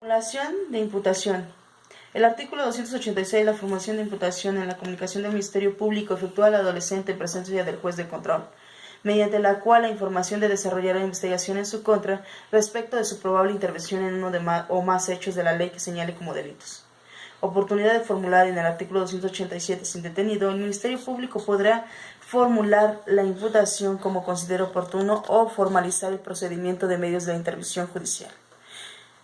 Formulación de imputación. El artículo 286 de la formulación de imputación en la comunicación del Ministerio Público efectúa al adolescente en presencia del juez de control, mediante la cual la información de desarrollar la investigación en su contra respecto de su probable intervención en uno o más hechos de la ley que señale como delitos. Oportunidad de formular en el artículo 287 sin detenido, el Ministerio Público podrá formular la imputación como considere oportuno o formalizar el procedimiento de medios de la intervención judicial.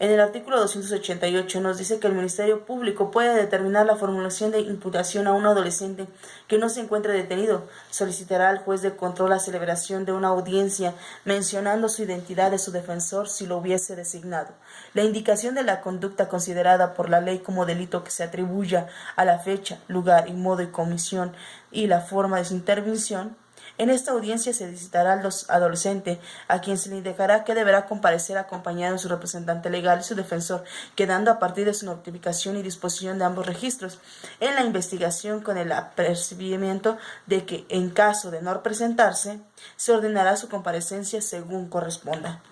En el artículo 288 nos dice que el Ministerio Público puede determinar la formulación de imputación a un adolescente que no se encuentre detenido. Solicitará al juez de control la celebración de una audiencia mencionando su identidad de su defensor si lo hubiese designado. La indicación de la conducta considerada por la ley como delito que se atribuya a la fecha, lugar y modo y comisión y la forma de su intervención. En esta audiencia se visitará al adolescente, a quien se le indicará que deberá comparecer acompañado de su representante legal y su defensor, quedando a partir de su notificación y disposición de ambos registros en la investigación con el apercibimiento de que, en caso de no presentarse, se ordenará su comparecencia según corresponda.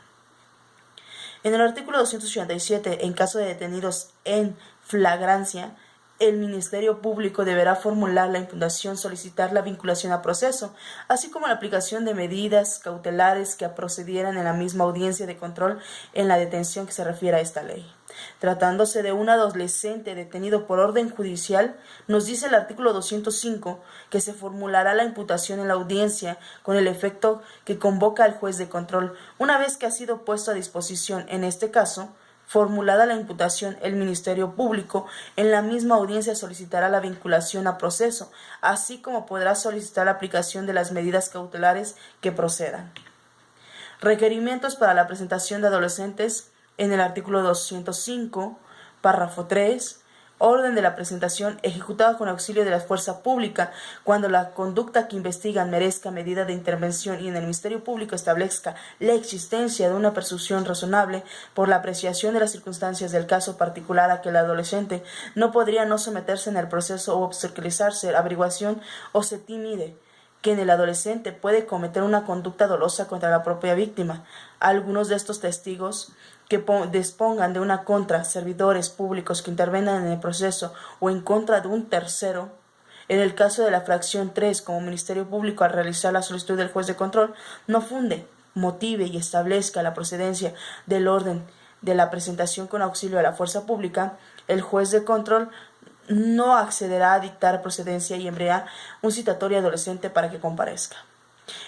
En el artículo 287, en caso de detenidos en flagrancia, el Ministerio Público deberá formular la imputación, solicitar la vinculación a proceso, así como la aplicación de medidas cautelares que procedieran en la misma audiencia de control en la detención que se refiere a esta ley. Tratándose de un adolescente detenido por orden judicial, nos dice el artículo 205 que se formulará la imputación en la audiencia con el efecto que convoca al juez de control, una vez que ha sido puesto a disposición, en este caso, formulada la imputación, el Ministerio Público en la misma audiencia solicitará la vinculación a proceso, así como podrá solicitar la aplicación de las medidas cautelares que procedan. Requerimientos para la presentación de adolescentes en el artículo 205, párrafo 3, orden de la presentación ejecutada con auxilio de la fuerza pública cuando la conducta que investigan merezca medida de intervención y en el Ministerio Público establezca la existencia de una presunción razonable por la apreciación de las circunstancias del caso particular a que el adolescente no podría no someterse en el proceso o obstaculizarse averiguación o se timide que en el adolescente puede cometer una conducta dolosa contra la propia víctima. Algunos de estos testigos que dispongan de una contra, servidores públicos que intervengan en el proceso o en contra de un tercero. En el caso de la fracción 3, como Ministerio Público al realizar la solicitud del juez de control, no funde, motive y establezca la procedencia del orden de la presentación con auxilio de la fuerza pública, el juez de control no accederá a dictar procedencia y enviará un citatorio adolescente para que comparezca.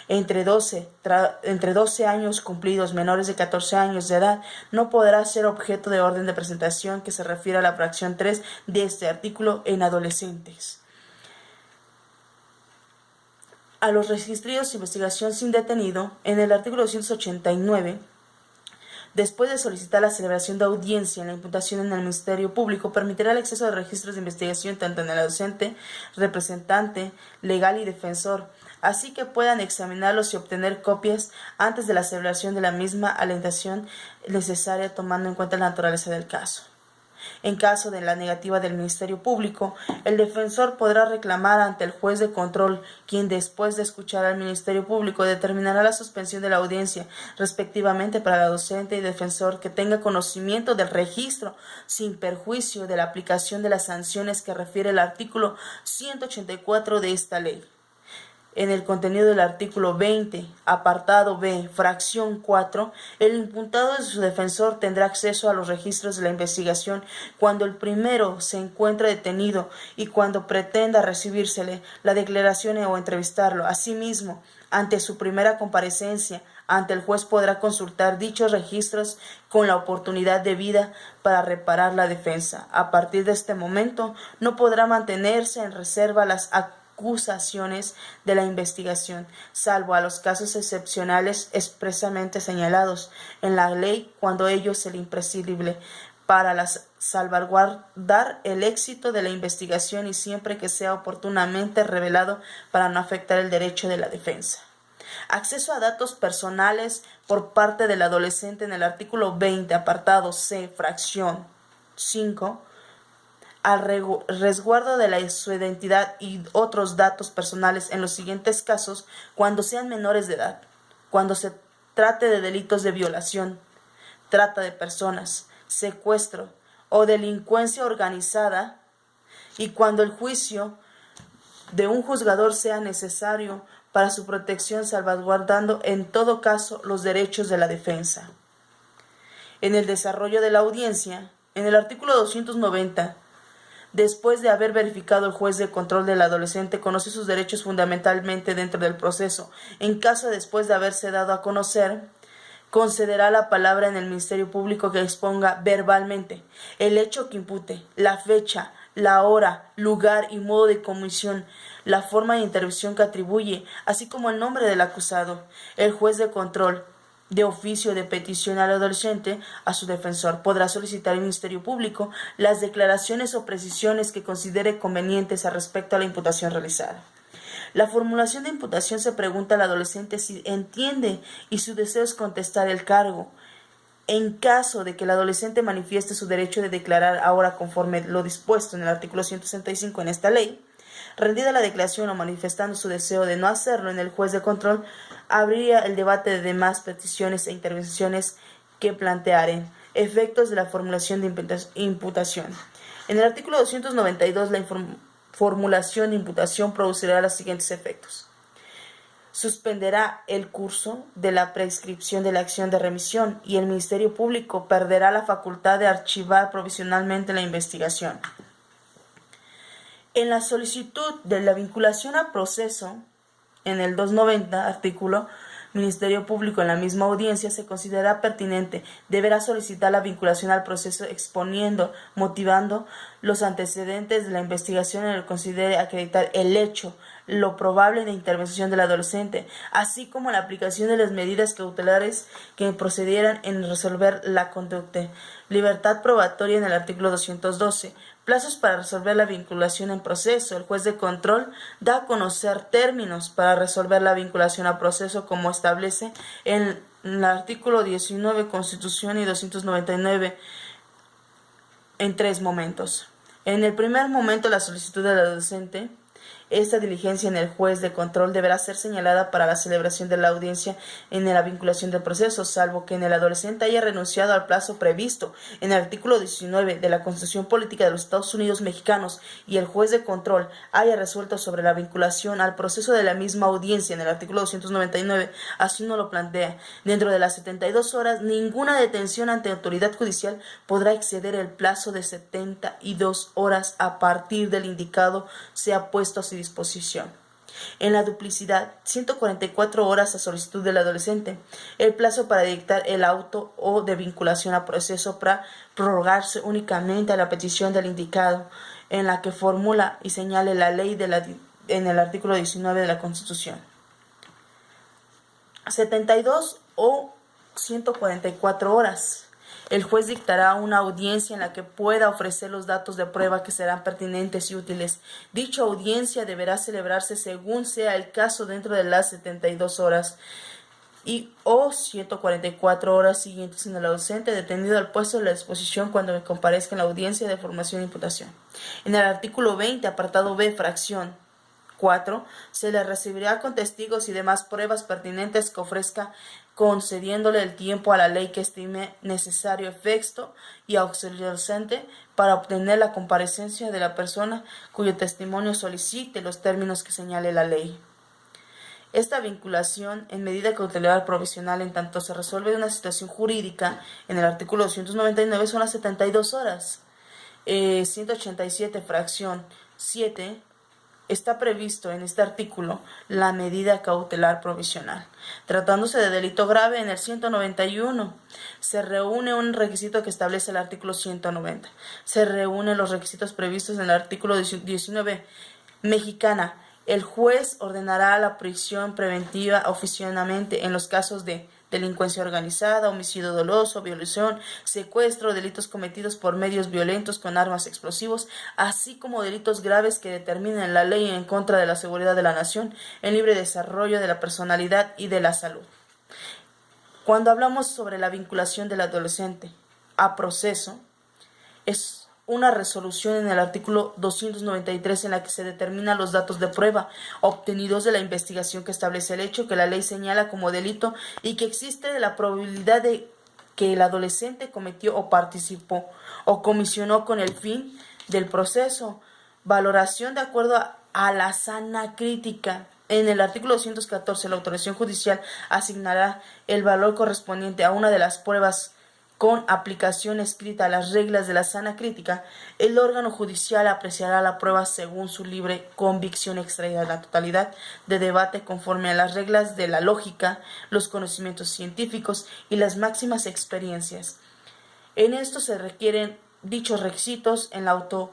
Entre 12 años cumplidos, menores de 14 años de edad, no podrá ser objeto de orden de presentación que se refiere a la fracción 3 de este artículo en adolescentes. A los registrados de investigación sin detenido, en el artículo 289, después de solicitar la celebración de audiencia en la imputación en el Ministerio Público, permitirá el acceso a registros de investigación tanto en el adolescente, representante legal y defensor, así que puedan examinarlos y obtener copias antes de la celebración de la misma alentación necesaria tomando en cuenta la naturaleza del caso. En caso de la negativa del Ministerio Público, el defensor podrá reclamar ante el juez de control, quien después de escuchar al Ministerio Público determinará la suspensión de la audiencia, respectivamente para el docente y defensor que tenga conocimiento del registro, sin perjuicio de la aplicación de las sanciones que refiere el artículo 184 de esta ley. En el contenido del artículo 20, apartado B, fracción 4, el imputado de su defensor tendrá acceso a los registros de la investigación cuando el primero se encuentre detenido y cuando pretenda recibírsele la declaración o entrevistarlo. Asimismo, ante su primera comparecencia ante el juez podrá consultar dichos registros con la oportunidad debida para reparar la defensa. A partir de este momento, no podrá mantenerse en reserva las acusaciones de la investigación, salvo a los casos excepcionales expresamente señalados en la ley cuando ello sea imprescindible para salvaguardar el éxito de la investigación y siempre que sea oportunamente revelado para no afectar el derecho de la defensa. Acceso a datos personales por parte del adolescente en el artículo 20, apartado C, fracción 5, al resguardo de su identidad y otros datos personales en los siguientes casos cuando sean menores de edad, cuando se trate de delitos de violación, trata de personas, secuestro o delincuencia organizada, y cuando el juicio de un juzgador sea necesario para su protección, salvaguardando en todo caso los derechos de la defensa. En el desarrollo de la audiencia, en el artículo 290, después de haber verificado el juez de control del adolescente conoce sus derechos fundamentalmente dentro del proceso. En caso después de haberse dado a conocer, concederá la palabra en el Ministerio Público que exponga verbalmente el hecho que impute, la fecha, la hora, lugar y modo de comisión, la forma de intervención que atribuye, así como el nombre del acusado. El juez de control, de oficio de petición al adolescente, a su defensor, podrá solicitar al Ministerio Público las declaraciones o precisiones que considere convenientes respecto a la imputación realizada. La formulación de imputación se pregunta al adolescente si entiende y su deseo es contestar el cargo. En caso de que el adolescente manifieste su derecho de declarar ahora conforme lo dispuesto en el artículo 165 en esta ley, rendida la declaración o manifestando su deseo de no hacerlo en el juez de control, habría el debate de demás peticiones e intervenciones que plantearen efectos de la formulación de imputación. En el artículo 292, la formulación de imputación producirá los siguientes efectos. Suspenderá el curso de la prescripción de la acción de remisión y el Ministerio Público perderá la facultad de archivar provisionalmente la investigación. En la solicitud de la vinculación a proceso, en el 290, artículo, Ministerio Público en la misma audiencia se considera pertinente, deberá solicitar la vinculación al proceso exponiendo, motivando los antecedentes de la investigación en el que considere acreditar el hecho, lo probable de intervención del adolescente, así como la aplicación de las medidas cautelares que procedieran en resolver la conducta. Libertad probatoria en el artículo 212. Plazos para resolver la vinculación en proceso. El juez de control da a conocer términos para resolver la vinculación a proceso como establece en el artículo 19 Constitución y 299 en 3 momentos. En el primer momento, la solicitud del adolescente. Esta diligencia en el juez de control deberá ser señalada para la celebración de la audiencia en la vinculación del proceso, salvo que el adolescente haya renunciado al plazo previsto en el artículo 19 de la Constitución Política de los Estados Unidos Mexicanos y el juez de control haya resuelto sobre la vinculación al proceso de la misma audiencia en el artículo 299, así no lo plantea. Dentro de las 72 horas, ninguna detención ante autoridad judicial podrá exceder el plazo de 72 horas a partir del indicado sea puesto a su disposición. En la duplicidad, 144 horas a solicitud del adolescente. El plazo para dictar el auto o de vinculación a proceso para prorrogarse únicamente a la petición del indicado, en la que formula y señale la ley en el artículo 19 de la Constitución. 72 o 144 horas. El juez dictará una audiencia en la que pueda ofrecer los datos de prueba que serán pertinentes y útiles. Dicha audiencia deberá celebrarse según sea el caso dentro de las 72 horas o 144 horas siguientes en el adolescente detenido al puesto de la disposición cuando comparezca en la audiencia de formación e imputación. En el artículo 20, apartado B, fracción 4, se le recibirá con testigos y demás pruebas pertinentes que ofrezca, concediéndole el tiempo a la ley que estime necesario efecto y auxiliarse para obtener la comparecencia de la persona cuyo testimonio solicite los términos que señale la ley. Esta vinculación en medida cautelar provisional en tanto se resuelve una situación jurídica en el artículo 299 son las 72 horas. 187 fracción 7 está previsto en este artículo la medida cautelar provisional. Tratándose de delito grave, en el 191 se reúne un requisito que establece el artículo 190. Se reúnen los requisitos previstos en el artículo 19 mexicana. El juez ordenará la prisión preventiva oficialmente en los casos de delincuencia organizada, homicidio doloso, violación, secuestro, delitos cometidos por medios violentos con armas explosivos, así como delitos graves que determinen la ley en contra de la seguridad de la nación, el libre desarrollo de la personalidad y de la salud. Cuando hablamos sobre la vinculación del adolescente a proceso, es una resolución en el artículo 293 en la que se determinan los datos de prueba obtenidos de la investigación que establece el hecho que la ley señala como delito y que existe la probabilidad de que el adolescente cometió o participó o comisionó con el fin del proceso. Valoración de acuerdo a la sana crítica. En el artículo 214, la autorización judicial asignará el valor correspondiente a una de las pruebas con aplicación escrita a las reglas de la sana crítica. El órgano judicial apreciará la prueba según su libre convicción extraída de la totalidad de debate conforme a las reglas de la lógica, los conocimientos científicos y las máximas experiencias. En esto se requieren dichos requisitos en la auto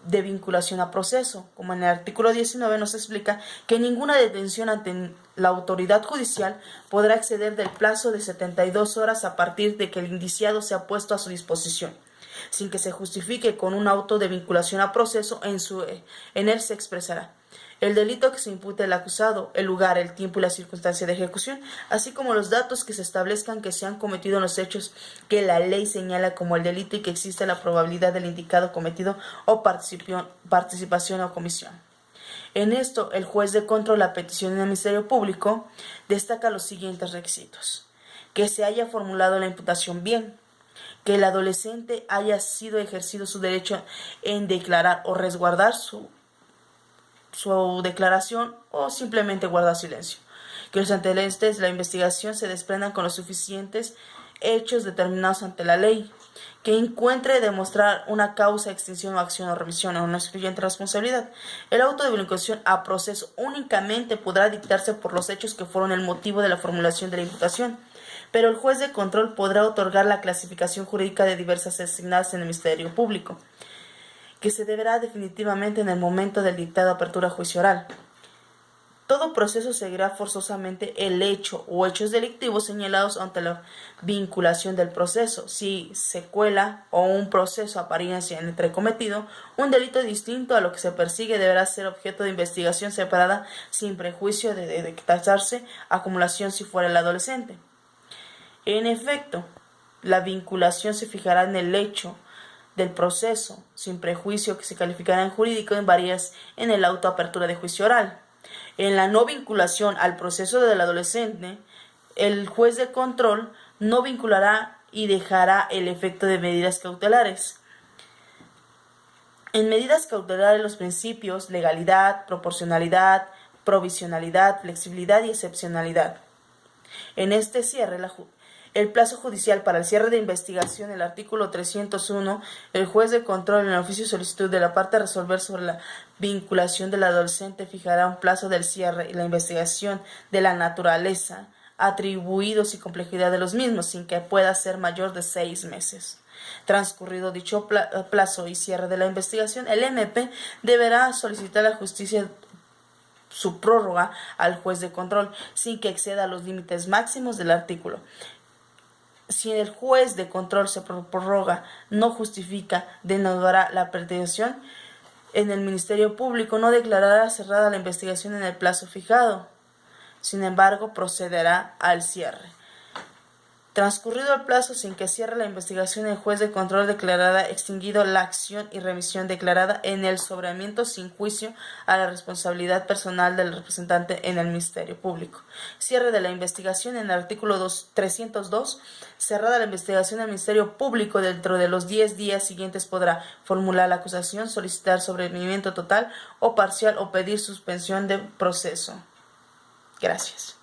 de vinculación a proceso, como en el artículo 19 nos explica que ninguna detención ante la autoridad judicial podrá exceder del plazo de 72 horas a partir de que el indiciado sea puesto a su disposición, sin que se justifique con un auto de vinculación a proceso. En él se expresará el delito que se impute al acusado, el lugar, el tiempo y la circunstancia de ejecución, así como los datos que se establezcan que se han cometido en los hechos que la ley señala como el delito y que existe la probabilidad del indicado cometido o participación o comisión. En esto, el juez de control a petición del Ministerio Público destaca los siguientes requisitos: que se haya formulado la imputación bien, que el adolescente haya sido ejercido su derecho en declarar o resguardar su declaración o simplemente guardar silencio, que los antecedentes de la investigación se desprendan con los suficientes hechos determinados ante la ley, que encuentre demostrar una causa, extinción o acción o remisión a una excluyente responsabilidad. El auto de vinculación a proceso únicamente podrá dictarse por los hechos que fueron el motivo de la formulación de la imputación, pero el juez de control podrá otorgar la clasificación jurídica de diversas asignadas en el Ministerio Público, que se deberá definitivamente en el momento del dictado de apertura a juicio oral. Todo proceso seguirá forzosamente el hecho o hechos delictivos señalados ante la vinculación del proceso. Si se cuela o un proceso apariencia entre cometido, un delito distinto a lo que se persigue deberá ser objeto de investigación separada sin prejuicio de dictarse acumulación si fuera el adolescente. En efecto, la vinculación se fijará en el hecho del proceso, sin prejuicio que se calificará en jurídico en varias en el auto apertura de juicio oral. En la no vinculación al proceso del adolescente, el juez de control no vinculará y dejará el efecto de medidas cautelares. En medidas cautelares los principios legalidad, proporcionalidad, provisionalidad, flexibilidad y excepcionalidad. En este cierre, el plazo judicial para el cierre de investigación, el artículo 301, el juez de control en el oficio de solicitud de la parte a resolver sobre la vinculación del adolescente fijará un plazo del cierre y la investigación de la naturaleza, atribuidos y complejidad de los mismos, sin que pueda ser mayor de 6 meses. Transcurrido dicho plazo y cierre de la investigación, el MP deberá solicitar a la justicia su prórroga al juez de control, sin que exceda los límites máximos del artículo. Si el juez de control se prorroga no justifica, denudará la petición en el Ministerio Público, no declarará cerrada la investigación en el plazo fijado. Sin embargo, procederá al cierre. Transcurrido el plazo sin que cierre la investigación, el juez de control declarará extinguido la acción y remisión declarada en el sobramiento sin juicio a la responsabilidad personal del representante en el Ministerio Público. Cierre de la investigación. En el artículo 302, cerrada la investigación, el Ministerio Público dentro de los 10 días siguientes podrá formular la acusación, solicitar sobreseimiento total o parcial o pedir suspensión de proceso. Gracias.